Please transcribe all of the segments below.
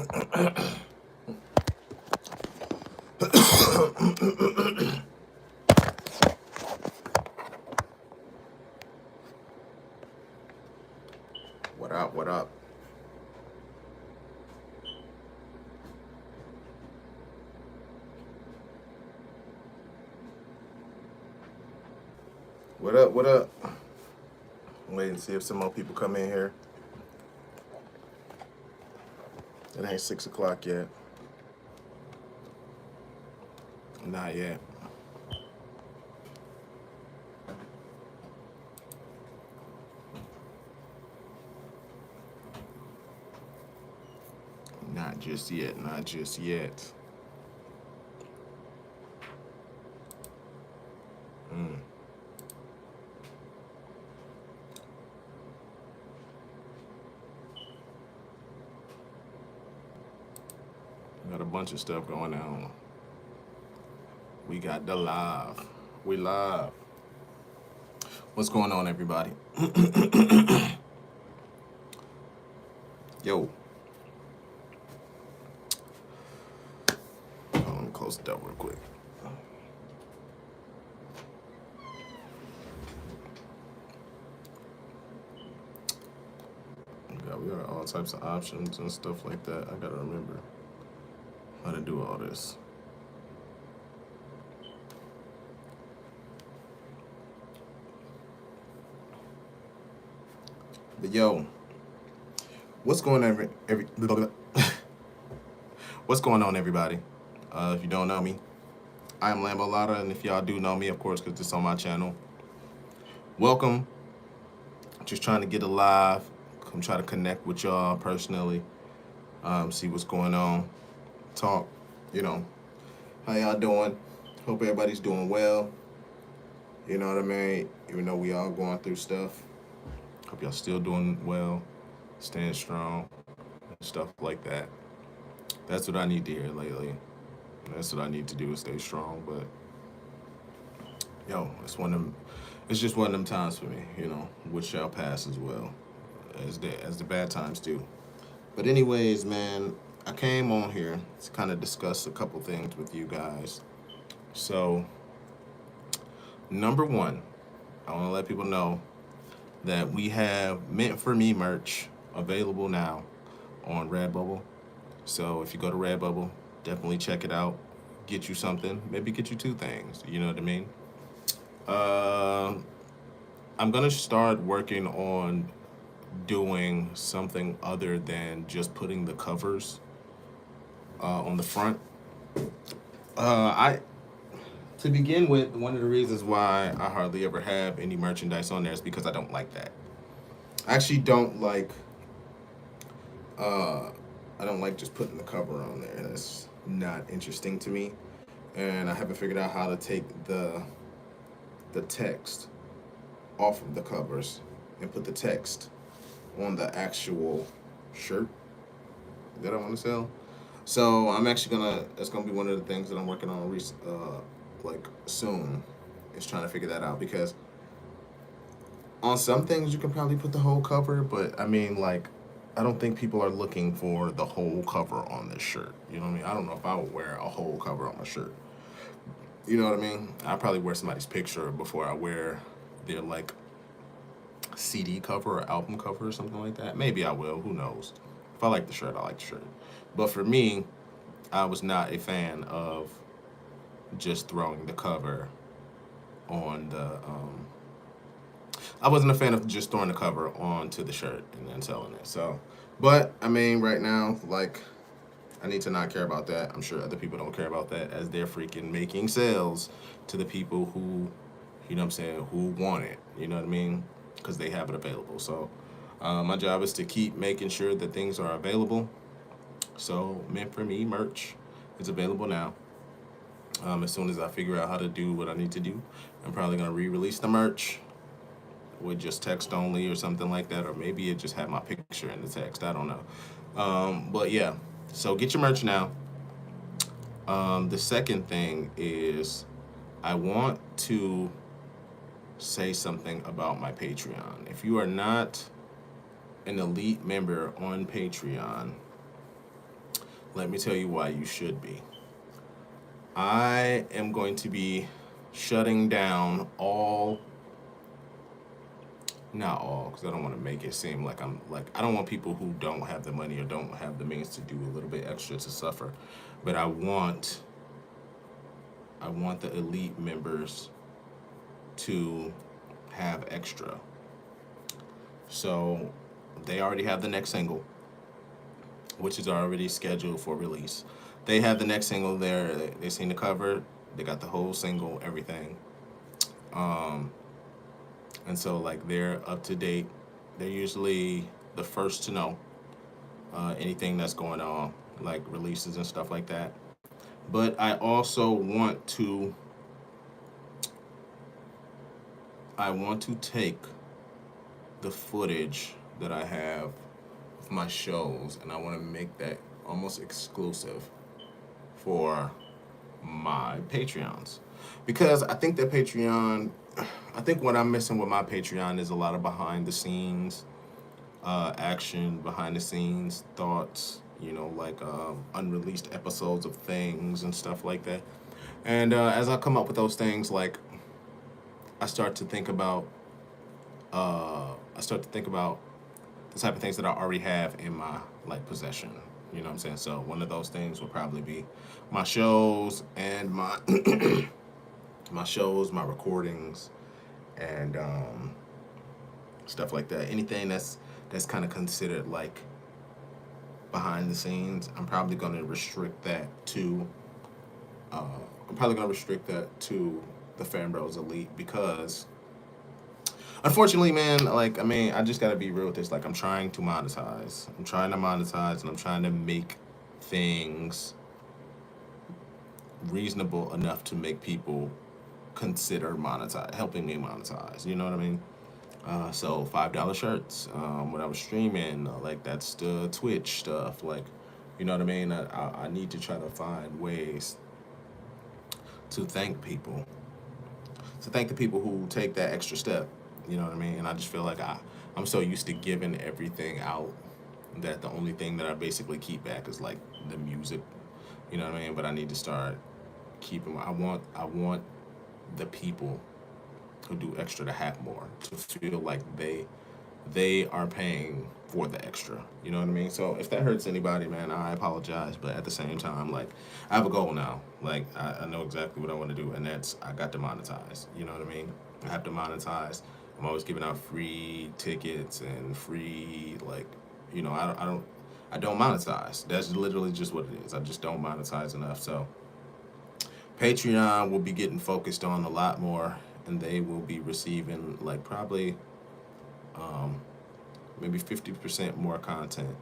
What up? What up? What up? What up? Wait and see if some more people come in here. It ain't 6 o'clock yet. Not yet. Not just yet. Not just yet. Got a bunch of stuff going on. We got the live. We live. What's going on, everybody? Yo. Oh, let me close the door real quick. Yeah, we got all types of options and stuff like that. I gotta remember how to do all this. But yo, what's going on, what's going on, everybody? If you don't know me, I am Lambo Lada, and if y'all do know me, of course, because it's on my channel, welcome. Just trying to get alive. I'm trying to connect with y'all personally, see what's going on, talk, how y'all doing? Hope everybody's doing well. You know what I mean? Even though we all going through stuff. Hope y'all still doing well, staying strong, stuff like that. That's what I need to hear lately. That's what I need to do is stay strong. But yo, it's just one of them times for me, which shall pass as well, as the bad times do. But anyways, man, I came on here to kind of discuss a couple things with you guys. So, number one, I want to let people know that we have Meant For Me merch available now on Redbubble. So if you go to Redbubble, definitely check it out. Get you something. Maybe get you two things. You know what I mean? I'm going to start working on doing something other than just putting the covers on the front. To begin with, one of the reasons why I hardly ever have any merchandise on there is because I don't like that. I actually don't like just putting the cover on there. That's not interesting to me. And I haven't figured out how to take the text off of the covers and put the text on the actual shirt that I want to sell. So I'm actually that's gonna be one of the things that I'm working on soon, is trying to figure that out, because on some things you can probably put the whole cover, but I mean, I don't think people are looking for the whole cover on this shirt. You know what I mean? I don't know if I would wear a whole cover on my shirt. You know what I mean? I'd probably wear somebody's picture before I wear their CD cover or album cover or something like that. Maybe I will, who knows? If I like the shirt, I like the shirt. But for me, I was not a fan of just throwing the cover on I wasn't a fan of just throwing the cover onto the shirt and then selling it. So, but I mean, right now, I need to not care about that. I'm sure other people don't care about that, as they're freaking making sales to the people who, who want it. You know what I mean? Because they have it available. So, my job is to keep making sure that things are available. So, Meant For Me merch is available now. As soon as I figure out how to do what I need to do, I'm probably going to re-release the merch with just text only or something like that, or maybe it just had my picture in the text. I don't know. But yeah, so get your merch now. The second thing is I want to say something about my Patreon. If you are not an elite member on Patreon, let me tell you why you should be. I am going to be shutting down all, not all, because I don't want to make it seem like I don't want people who don't have the money or don't have the means to do a little bit extra to suffer. But I want the elite members to have extra. So they already have the next single, which is already scheduled for release. They have the next single there. They seen the cover. They got the whole single, everything. Um, and so like they're up to date. They're usually the first to know anything that's going on, like releases and stuff like that. But I want to take the footage that I have of my shows, and I want to make that almost exclusive for my Patreons. Because I think what I'm missing with my Patreon is a lot of behind the scenes action, behind the scenes thoughts, like unreleased episodes of things and stuff like that. And as I come up with those things, like I start to think about, the type of things that I already have in my like possession. You know what I'm saying? So one of those things will probably be my shows and my my shows, my recordings, and stuff like that. Anything that's kind of considered like behind the scenes, I'm probably going to restrict that to. I'm probably going to restrict that to the Fambros Elite because, unfortunately, man, like I just got to be real with this. Like I'm trying to monetize. I'm trying to monetize, and I'm trying to make things reasonable enough to make people consider helping me monetize. You know what I mean? So $5 shirts. When I was streaming, like that's the Twitch stuff. Like, you know what I mean? I need to try to find ways to thank people, to thank the people who take that extra step. You know what I mean? And I just feel like I'm so used to giving everything out that the only thing that I basically keep back is like the music. You know what I mean? But I need to start keeping. I want the people who do extra to have more, to feel like they are paying for the extra. You know what I mean? So if that hurts anybody, man, I apologize. But at the same time, like I have a goal now. Like I know exactly what I want to do, and that's I got to monetize. You know what I mean? I have to monetize. I'm always giving out free tickets and free like, I don't monetize. That's literally just what it is. I just don't monetize enough. So Patreon will be getting focused on a lot more, and they will be receiving like probably maybe 50% more content.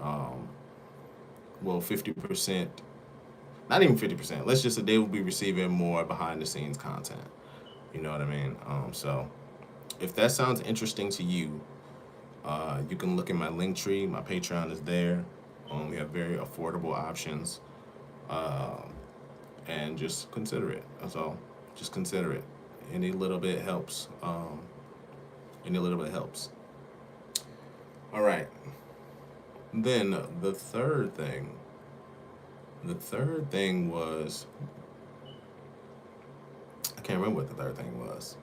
Well, 50%, not even 50%. Let's just say they will be receiving more behind the scenes content. You know what I mean? So if that sounds interesting to you, you can look in my link tree. My Patreon is there. We have very affordable options. And just consider it. That's all. Just consider it. Any little bit helps. Any little bit helps. All right. Then the third thing was, I can't remember what the third thing was.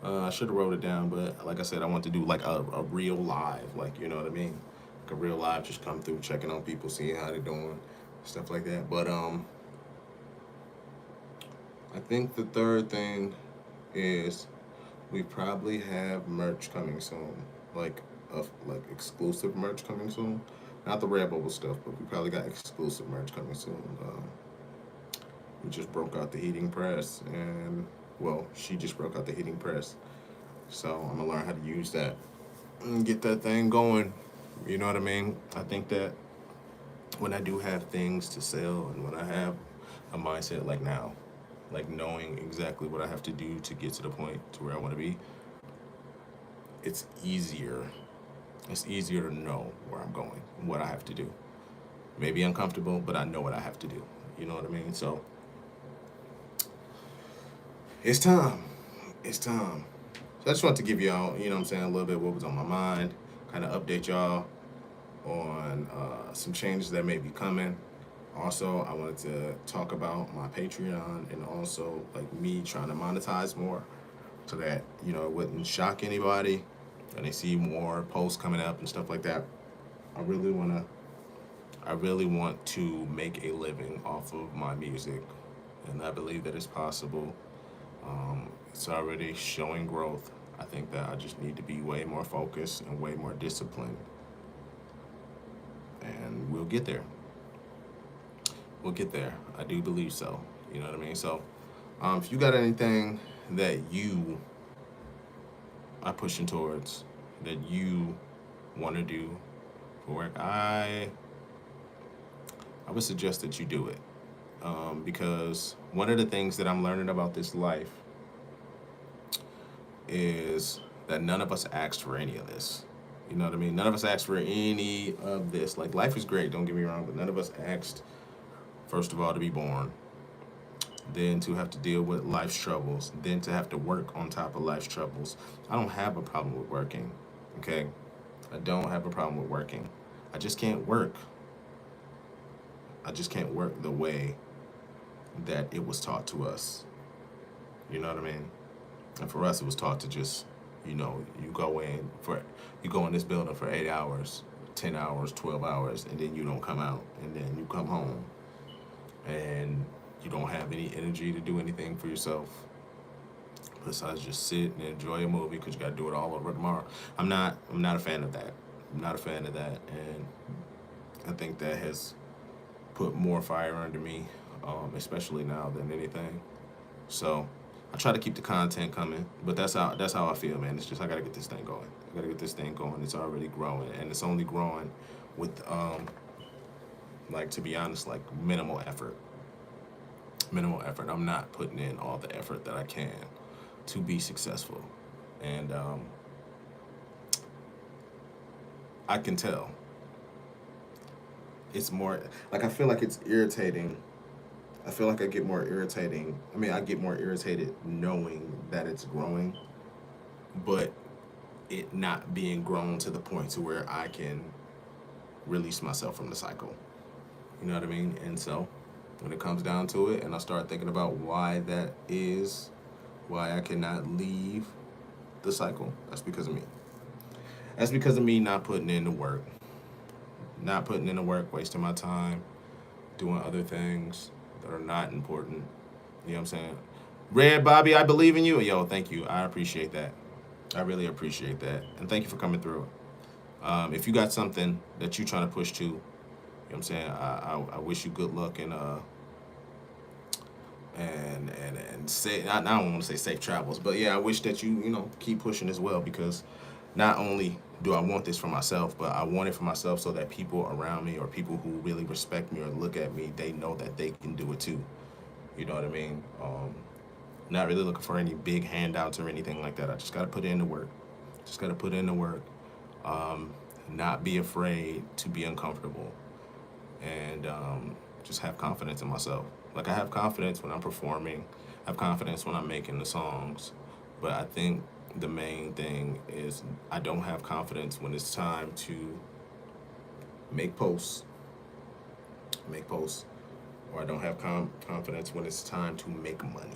I should have wrote it down, but like I said, I want to do like a real live, like, you know what I mean? Like a real live, just come through, checking on people, seeing how they're doing, stuff like that. But I think the third thing is we probably have merch coming soon, like exclusive merch coming soon. Not the Redbubble stuff, but we probably got exclusive merch coming soon. We just broke out the heating press, and well, she just broke out the heating press, so I'm gonna learn how to use that and get that thing going. You know what I mean? I think that when I do have things to sell, and when I have a mindset like now, like knowing exactly what I have to do to get to the point to where I want to be, it's easier. It's easier to know where I'm going, what I have to do. Maybe uncomfortable, but I know what I have to do. You know what I mean? So it's time. It's time. So I just want to give y'all, you know what I'm saying, a little bit of what was on my mind. kind of update y'all on some changes that may be coming. Also, I wanted to talk about my Patreon and also like me trying to monetize more so that, you know, it wouldn't shock anybody and they see more posts coming up and stuff like that. I really want to make a living off of my music, and I believe that it's possible. It's already showing growth. I think that I just need to be way more focused and way more disciplined, and we'll get there. We'll get there. I do believe so. You know what I mean? So, if you got anything that you are pushing towards, that you want to do for work, I would suggest that you do it. Because one of the things that I'm learning about this life is that none of us asked for any of this. You know what I mean? None of us asked for any of this. Like, life is great, don't get me wrong, but none of us asked, first of all, to be born, then to have to deal with life's troubles, then to have to work on top of life's troubles. I don't have a problem with working, okay? I don't have a problem with working. I just can't work. I just can't work the way that it was taught to us. You know what I mean? And for us, it was taught to just, you know, you go in this building for 8 hours, 10 hours, 12 hours, and then you don't come out, and then you come home, and you don't have any energy to do anything for yourself besides just sit and enjoy a movie because you got to do it all over tomorrow. I'm not a fan of that. I'm not a fan of that, and I think that has put more fire under me, especially now than anything. So I try to keep the content coming, but that's how I feel, man. It's just I gotta get this thing going. I gotta get this thing going. It's already growing, and it's only growing with, like, to be honest, like minimal effort. Minimal effort. I'm not putting in all the effort that I can to be successful, and I can tell. It's more like I feel like it's irritating. I feel like I get more irritating. I get more irritated knowing that it's growing, but it not being grown to the point to where I can release myself from the cycle. You know what I mean? And so when it comes down to it and I start thinking about why that is, why I cannot leave the cycle, that's because of me. That's because of me not putting in the work. Not putting in the work, wasting my time, doing other things that are not important. You know what I'm saying? Red Bobby, I believe in you. Yo, thank you. I appreciate that. I really appreciate that. And thank you for coming through. If you got something that you're trying to push to, you know what I'm saying? I wish you good luck and say, I don't want to say safe travels, but yeah, I wish that you keep pushing as well, because not only do I want this for myself, but I want it for myself so that people around me or people who really respect me or look at me, they know that they can do it too. You know what I mean? Not really looking for any big handouts or anything like that. I just got to put in the work. Just got to put in the work. Not be afraid to be uncomfortable, and just have confidence in myself. Like, I have confidence when I'm performing. I have confidence when I'm making the songs. But I think the main thing is I don't have confidence when it's time to make posts, or I don't have confidence when it's time to make money.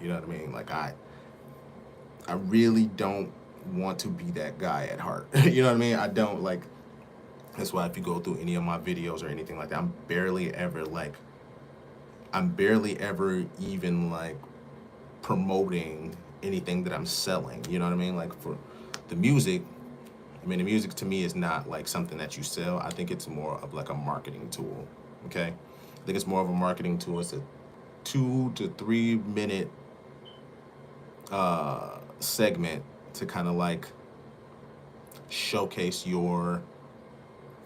You know what I mean? Like, I really don't want to be that guy at heart. You know what I mean? I don't, like, that's why if you go through any of my videos or anything like that, I'm barely ever even like promoting anything that I'm selling. You know what I mean? Like, for the music, the music to me is not like something that you sell. I think it's more of like a marketing tool. Okay? I think it's more of a marketing tool. It's a 2 to 3 minute segment to kind of like showcase your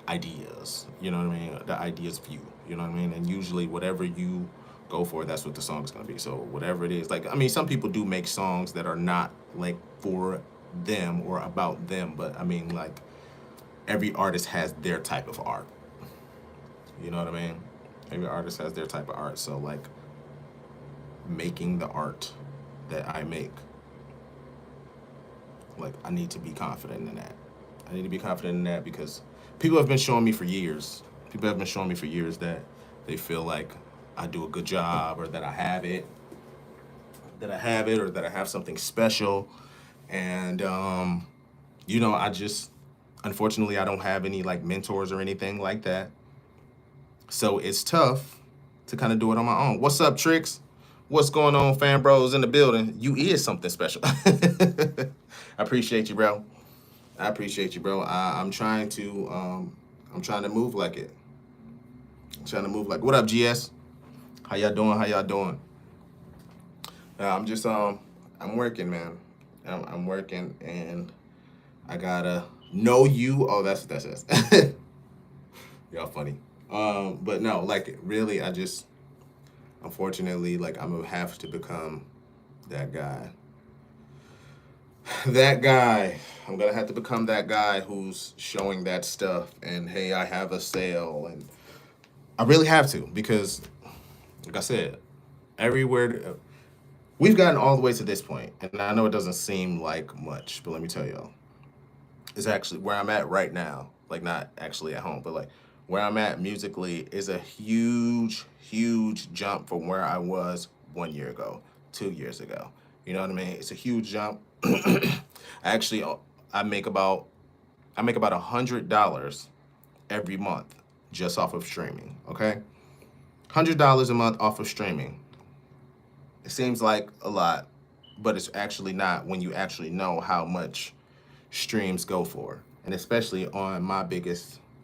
ideas. You know what I mean? The ideas of you. You know what I mean? And usually whatever you go for, that's what the song is going to be. So whatever it is, like, some people do make songs that are not like for them or about them, but like, every artist has their type of art. You know what I mean? Every artist has their type of art. So like, making the art that I make, like, I need to be confident in that. I need to be confident in that because people have been showing me for years. People have been showing me for years that they feel like I do a good job or that I have it, or that I have something special. And I just unfortunately I don't have any like mentors or anything like that. So it's tough to kind of do it on my own. What's up, Tricks? What's going on, Fambros in the building? You is something special. I appreciate you, bro. I appreciate you, bro. I'm trying to move like it. I'm trying to move like. What up, GS? How y'all doing? How y'all doing? I'm working, man. I'm working, and I gotta know you. Oh, that's y'all funny. But no, like really, unfortunately, like I'm gonna have to become that guy. That guy. I'm gonna have to become that guy who's showing that stuff. And hey, I have a sale, and I really have to because, like I said, everywhere we've gotten all the way to this point, and I know it doesn't seem like much, but let me tell y'all, it's actually where I'm at right now. Like not actually at home, but like where I'm at musically is a huge, huge jump from where I was 1 year ago, 2 years ago. You know what I mean? It's a huge jump. Actually, I make about $100 every month just off of streaming. Okay, $100 a month off of streaming. It seems like a lot, but it's actually not when you actually know how much streams go for. And especially on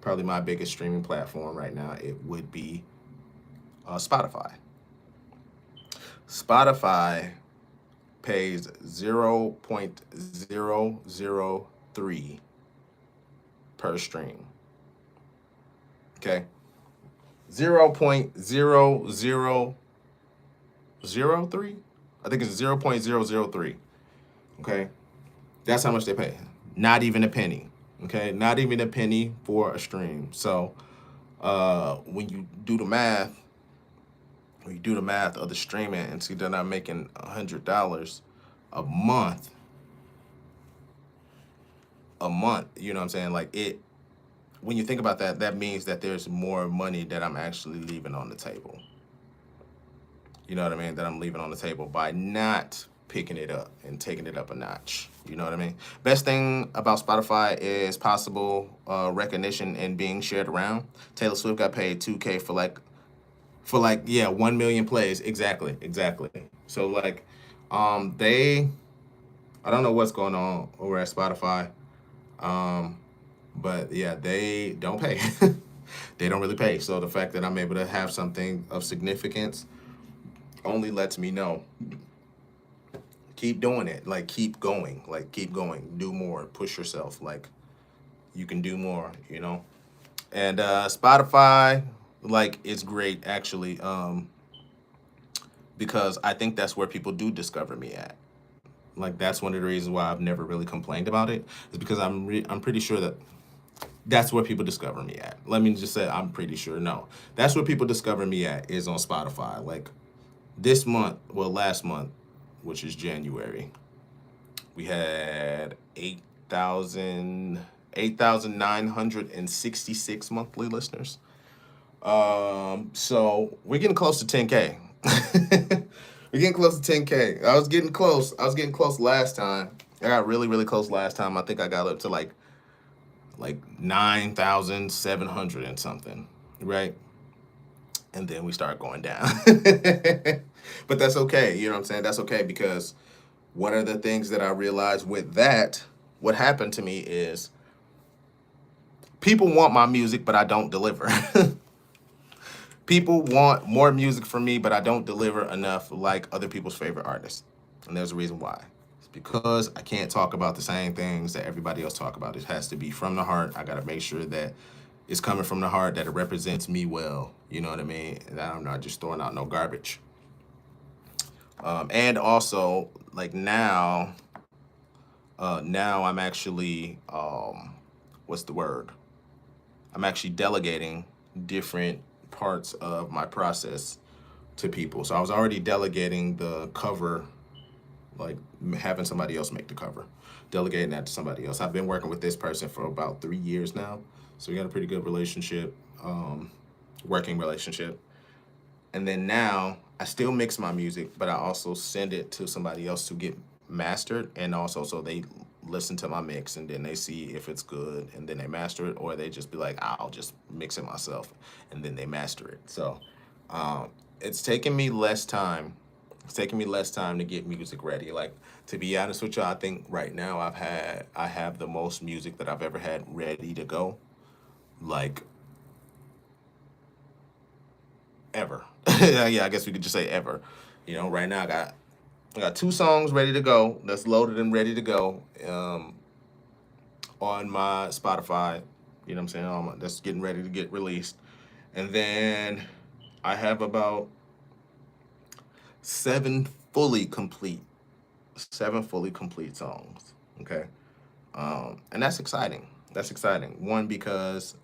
probably my biggest streaming platform right now, it would be Spotify. Spotify pays 0.003 per stream. Okay? 0.0003? I think it's 0.003. Okay? That's how much they pay. Not even a penny. Okay? Not even a penny for a stream. So when you do the math of the streaming and see that I'm making $100 a month, you know what I'm saying? Like when you think about that, that means that there's more money that I'm actually leaving on the table. You know what I mean? That I'm leaving on the table by not picking it up and taking it up a notch. You know what I mean? Best thing about Spotify is possible recognition and being shared around. Taylor Swift got paid $2K for 1 million plays. Exactly. So like, I don't know what's going on over at Spotify, but yeah, they don't pay. They don't really pay. So the fact that I'm able to have something of significance only lets me know. Keep doing it. Like keep going. Do more. Push yourself. Like you can do more. You know. And Spotify, like it's great actually, because I think that's where people do discover me at. Like that's one of the reasons why I've never really complained about it, is because I'm pretty sure that that's where people discover me at. Let me just say I'm pretty sure. No, that's where people discover me at is on Spotify. Like last month, which is January, we had 8,966 monthly listeners. So we're getting close to 10K. We're getting close to 10K. I was getting close last time. I got really, really close last time. I think I got up to like 9,700 and something, right? And then we start going down. But that's okay. You know what I'm saying? That's okay, because one of the things that I realized with that, what happened to me is people want my music, but I don't deliver. People want more music from me, but I don't deliver enough like other people's favorite artists. And there's a reason why. It's because I can't talk about the same things that everybody else talk about. It has to be from the heart. I got to make sure that it's coming from the heart, that it represents me well. You know what I mean? And I'm not just throwing out no garbage. And also, like now I'm actually, what's the word? I'm actually delegating different parts of my process to people. So I was already delegating the cover like having somebody else make the cover, delegating that to somebody else. I've been working with this person for about 3 years now, so we got a pretty good relationship, working relationship. And then now I still mix my music, but I also send it to somebody else to get mastered, and also so they listen to my mix and then they see if it's good and then they master it, or they just be like, I'll just mix it myself, and then they master it. So it's taking me less time. It's taking me less time to get music ready. Like, to be honest with you, I think right now I have the most music that I've ever had ready to go. Like, ever. Yeah, I guess we could just say ever. Right now I got 2 songs ready to go. That's loaded and ready to go, on my Spotify. You know what I'm saying? That's getting ready to get released. And then I have about seven fully complete, 7 fully complete songs. Okay. And that's exciting. That's exciting. One, because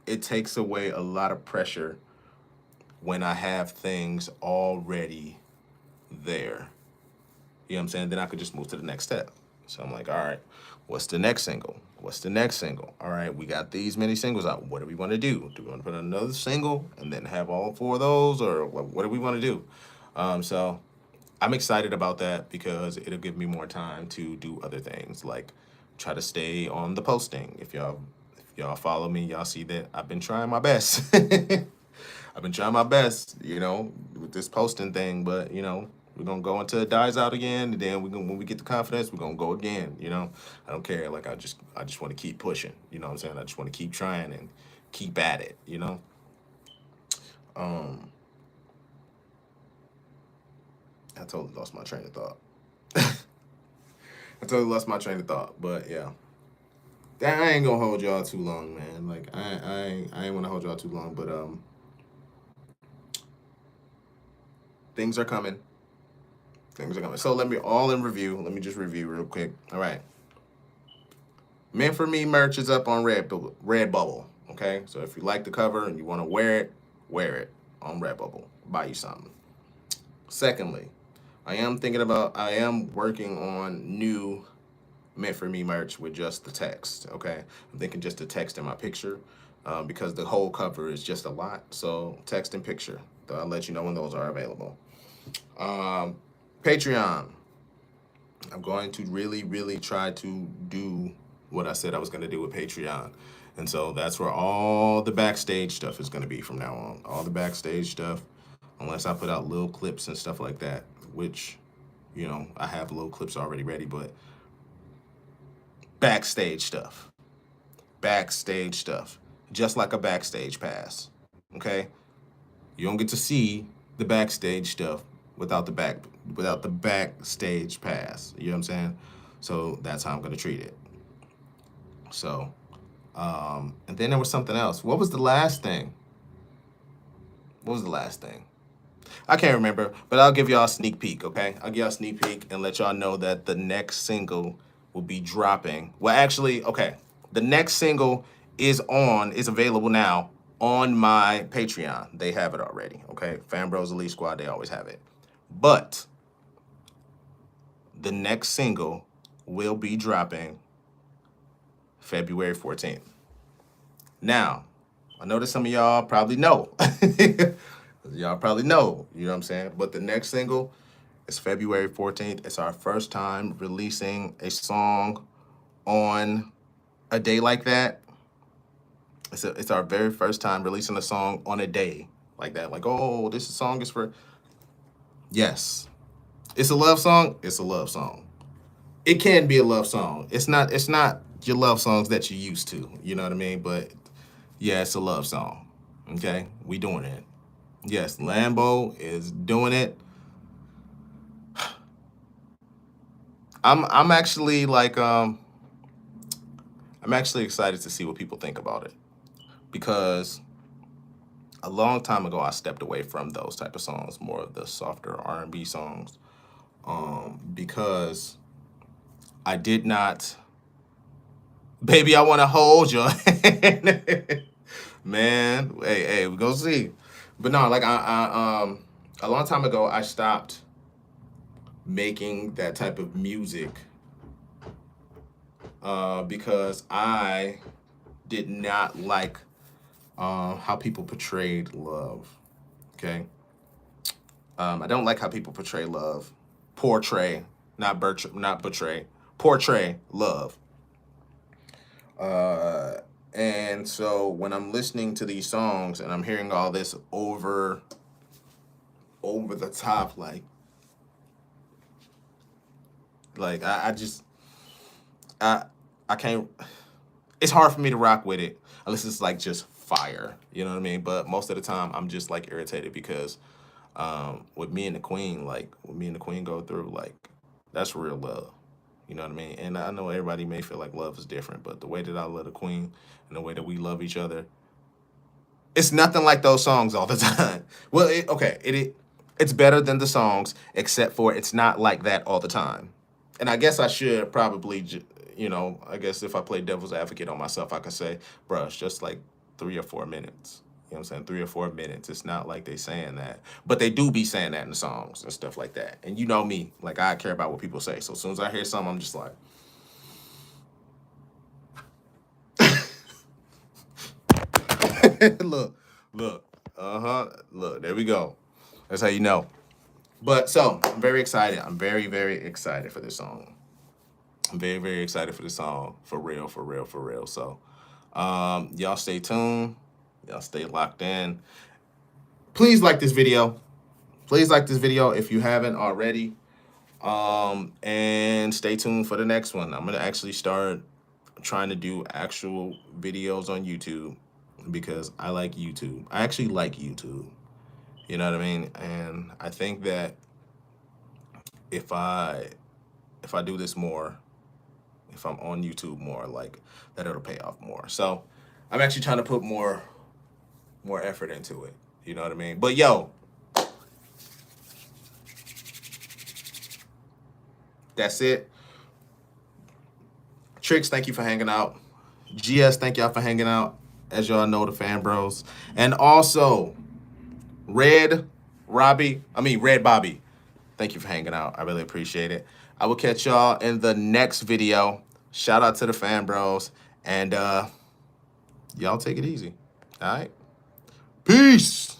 it takes away a lot of pressure when I have things already there. You know what I'm saying? Then I could just move to the next step. So I'm like, all right, what's the next single? What's the next single? All right, we got these many singles out. What do we want to do? Do we want to put another single and then have all 4 of those? Or what do we want to do? So I'm excited about that because it'll give me more time to do other things, like try to stay on the posting. If y'all follow me, y'all see that I've been trying my best. I've been trying my best, with this posting thing, but we're gonna go until it dies out again, and then when we get the confidence, we're gonna go again. I don't care. Like, I just want to keep pushing. You know what I'm saying? I just want to keep trying and keep at it. Um, I totally lost my train of thought. I totally lost my train of thought, but yeah. I ain't gonna hold y'all too long, man. Like, I ain't wanna hold y'all too long, but things are coming. Things are coming. So let me just review real quick. All right. Men for Me merch is up on Redbubble. Okay. So if you like the cover and you want to wear it on Redbubble. Buy you something. Secondly, I am working on new Men for Me merch with just the text. Okay. I'm thinking just the text and my picture, because the whole cover is just a lot. So text and picture. I'll let you know when those are available. Patreon. I'm going to really, really try to do what I said I was going to do with Patreon. And so that's where all the backstage stuff is going to be from now on. All the backstage stuff, unless I put out little clips and stuff like that, which, I have little clips already ready, but backstage stuff. Backstage stuff. Just like a backstage pass. Okay? You don't get to see the backstage stuff without the backstage pass. You know what I'm saying? So that's how I'm gonna treat it. So, and then there was something else. What was the last thing? What was the last thing? I can't remember, but I'll give y'all a sneak peek, okay? I'll give y'all a sneak peek and let y'all know that the next single will be dropping. Well, actually, okay. The next single is available now on my Patreon. They have it already, okay? Fambros Elite Squad, they always have it. But the next single will be dropping February 14th. Now, I know that some of y'all probably know. Y'all probably know, you know what I'm saying? But the next single is February 14th. It's our first time releasing a song on a day like that. It's our very first time releasing a song on a day like that. Like, oh, this song is for... Yes. It's a love song. It's a love song. It can be a love song. It's not your love songs that you used to. You know what I mean? But yeah, it's a love song. Okay? We doing it. Yes, Lambo is doing it. I'm actually like I'm actually excited to see what people think about it, because a long time ago I stepped away from those type of songs, more of the softer R&B songs, because I did not. Baby, I want to hold your hand. Man, hey, we gonna see. But no, like a long time ago I stopped making that type of music because I did not like how people portrayed love. Okay, I don't like how people portray love, portray, not betray, portray love. And so when I'm listening to these songs and I'm hearing all this over the top, I just I can't. It's hard for me to rock with it unless it's like just fire. You know what I mean? But most of the time, I'm just like irritated because with me and the Queen, like what me and the Queen go through, like that's real love. You know what I mean? And I know everybody may feel like love is different, but the way that I love the Queen and the way that we love each other, it's nothing like those songs all the time. Well, it's better than the songs, except for it's not like that all the time. And I guess I should probably, I guess if I play devil's advocate on myself, I could say, bruh, it's just like 3 or 4 minutes. You know what I'm saying? 3 or 4 minutes. It's not like they saying that. But they do be saying that in the songs and stuff like that. And you know me, like I care about what people say. So as soon as I hear something, I'm just like, look. Look, there we go. That's how you know. But so I'm very excited. I'm very, very excited for this song. I'm very, very excited for this song. For real, for real, for real. So y'all stay tuned. Y'all stay locked in. Please like this video. Please like this video if you haven't already. And stay tuned for the next one. I'm gonna actually start trying to do actual videos on YouTube because I like YouTube. I actually like YouTube. You know what I mean? And I think that if I do this more, if I'm on YouTube more, like that it'll pay off more. So I'm actually trying to put more effort into it. You know what I mean? But yo, that's it. Tricks, thank you for hanging out. GS, thank y'all for hanging out. As y'all know, the Fambros. And also, Red Bobby, thank you for hanging out. I really appreciate it. I will catch y'all in the next video. Shout out to the Fambros. And y'all take it easy. All right? Peace.